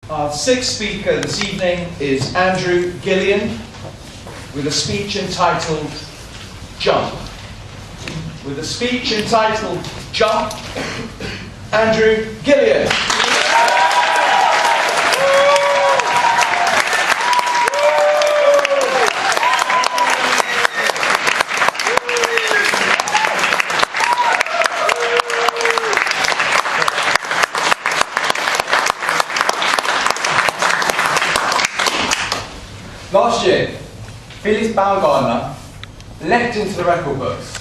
Our sixth speaker this evening is Andrew Gillian with a speech entitled Jump. With a speech entitled Jump, Andrew Gillian. Last year, Felix Baumgartner leapt into the record books.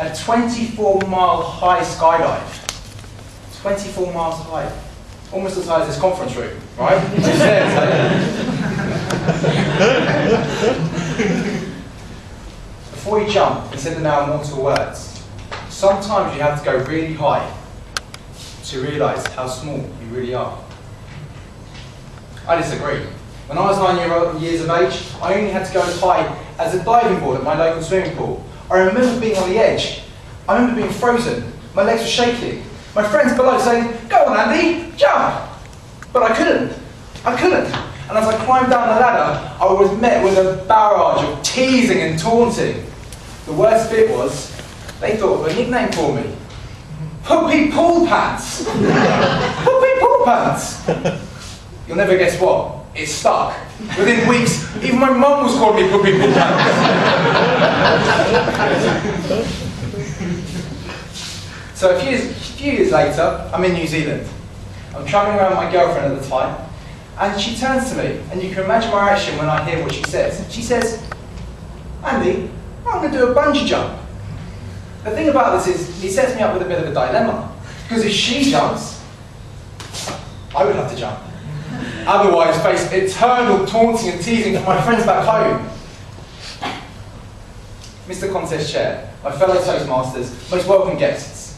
A 24-mile high skydive. 24 miles high. Almost the size of this conference room, right? Before you jump, consider now immortal words. Sometimes you have to go really high to realise how small you really are. I disagree. When I was 9 years of age, I only had to go as high as a diving board at my local swimming pool. I remember being on the edge. I remember being frozen. My legs were shaking. My friends below saying, "Go on, Andy, jump!" But I couldn't. And as I climbed down the ladder, I was met with a barrage of teasing and taunting. The worst bit was, they thought of a nickname for me. Puppy Pool Pants! Puppy Pool Pants! You'll never guess what. It stuck. Within weeks, even my mum was calling me Puppy Pool Pants. So a few years later, I'm in New Zealand. I'm travelling around with my girlfriend at the time, and she turns to me, and you can imagine my reaction when I hear what she says. She says, "Andy, I'm going to do a bungee jump." The thing about this is, it sets me up with a bit of a dilemma, because if she jumps, I would have to jump. Otherwise, face eternal taunting and teasing from my friends back home. Mr. Contest Chair, my fellow Toastmasters, most welcome guests.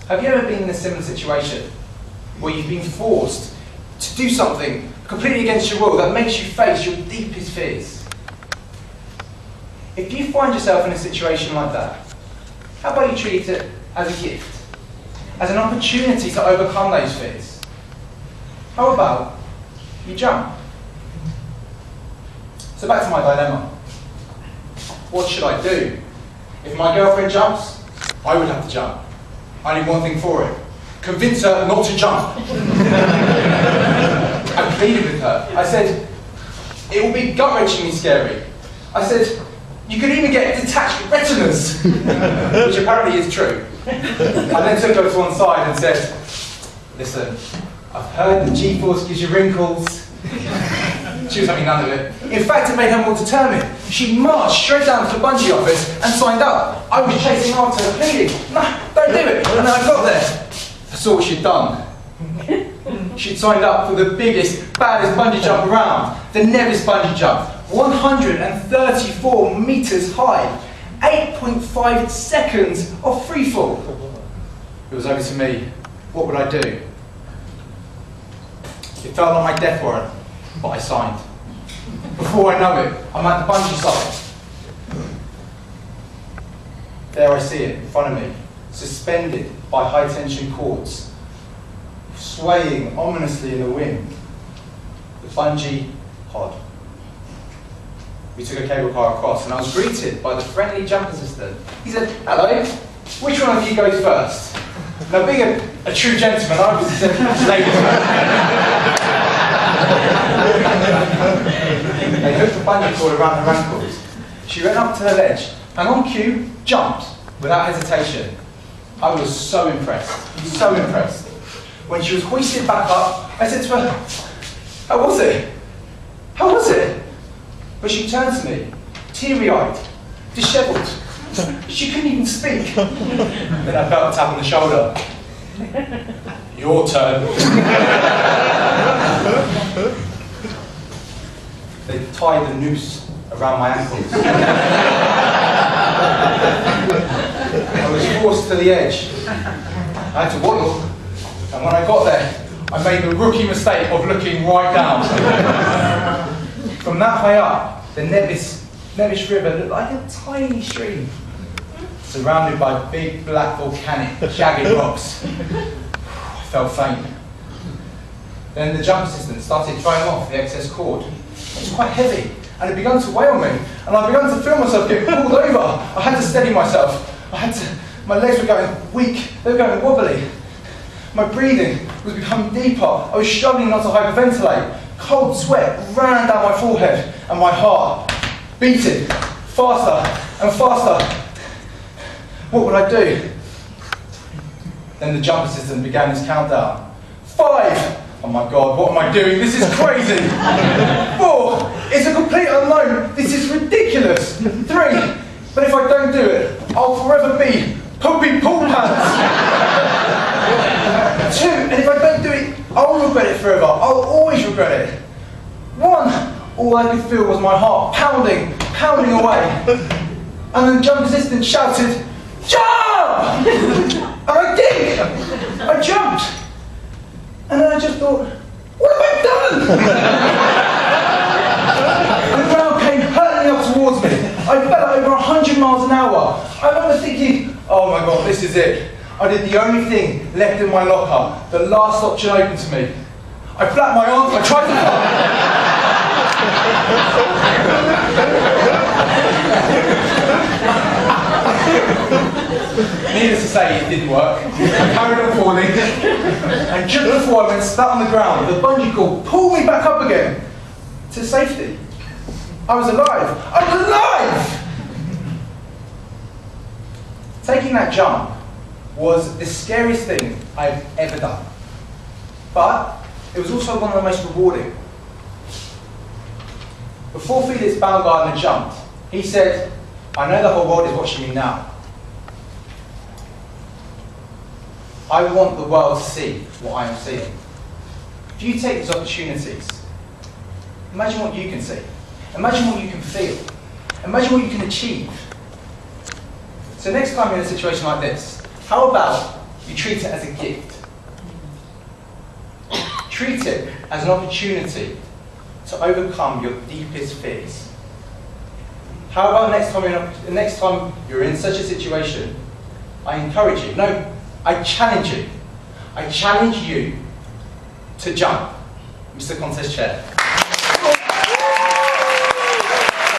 Have you ever been in a similar situation where you've been forced to do something completely against your will that makes you face your deepest fears? If you find yourself in a situation like that, how about you treat it as a gift, as an opportunity to overcome those fears? How about you jump? So back to my dilemma. What should I do? If my girlfriend jumps, I would have to jump. I need one thing for it. Convince her not to jump. I pleaded with her. I said, it will be gut-wrenchingly scary. I said, you could even get detached retinas, which apparently is true. I then took her to one side and said, listen, I've heard the G-force gives you wrinkles. She was having none of it. In fact, it made her more determined. She marched straight down to the bungee office and signed up. I was chasing after her, pleading, "No, don't do it." And then I got there. I saw what she'd done. She'd signed up for the biggest, baddest bungee jump around, the Nevis bungee jump, 134 metres high, 8.5 seconds of freefall. It was over to me. What would I do? It felt like my death warrant, but I signed. Before I know it, I'm at the bungee site. There I see it in front of me, suspended by high-tension cords, swaying ominously in the wind. The bungee pod. We took a cable car across, and I was greeted by the friendly jump assistant. He said, "Hello, which one of you goes first?" Now, being a true gentleman, I was ladies. They hooked the bungee cord around her ankles. She ran up to her ledge, and on cue, jumped without hesitation. I was so impressed, so impressed. When she was hoisted back up, I said to her, "How was it? How was it?" But she turned to me, teary-eyed, dishevelled. She couldn't even speak. Then I felt a tap on the shoulder. "Your turn." They tied the noose around my ankles. I was forced to the edge. I had to waddle, and when I got there, I made the rookie mistake of looking right down. From that high up, the Nevis River looked like a tiny stream, surrounded by big black volcanic jagged rocks. I felt faint. Then the jump assistant started throwing off the excess cord. It was quite heavy, and it began to weigh on me, and I began to feel myself get pulled over. I had to steady myself. My legs were going weak, they were going wobbly. My breathing was becoming deeper. I was struggling not to hyperventilate. Cold sweat ran down my forehead, and my heart beating faster and faster. What would I do? Then the jump assistant began his countdown. 5! Oh my God, what am I doing? This is crazy! 4! It's a complete unknown. This is ridiculous. 3! But if I don't do it, I'll forever be Poopy Pool Pants. 2! And if I don't do it, I'll regret it forever. I'll always regret it. 1! All I could feel was my heart pounding away. And then the jump assistant shouted, "Jump!" And I did! I jumped! And then I just thought, what have I done? And the ground came hurtling up towards me. I fell at over 100 miles an hour. I remember thinking, oh my God, this is it. I did the only thing left in my locker, the last option open to me. I flapped my arms, I tried to Needless to say, it didn't work. I carried on falling, and just before I went spat on the ground, the bungee cord pulled me back up again to safety. I was alive. I was alive! Taking that jump was the scariest thing I've ever done. But it was also one of the most rewarding. Before Felix Baumgartner jumped, he said, "I know the whole world is watching me now. I want the world to see what I am seeing." If you take these opportunities, imagine what you can see. Imagine what you can feel. Imagine what you can achieve. So next time you're in a situation like this, how about you treat it as a gift? Treat it as an opportunity to overcome your deepest fears. How about next time you're in such a situation, I encourage you, no, I challenge you. I challenge you to jump, Mr. Contest Chair.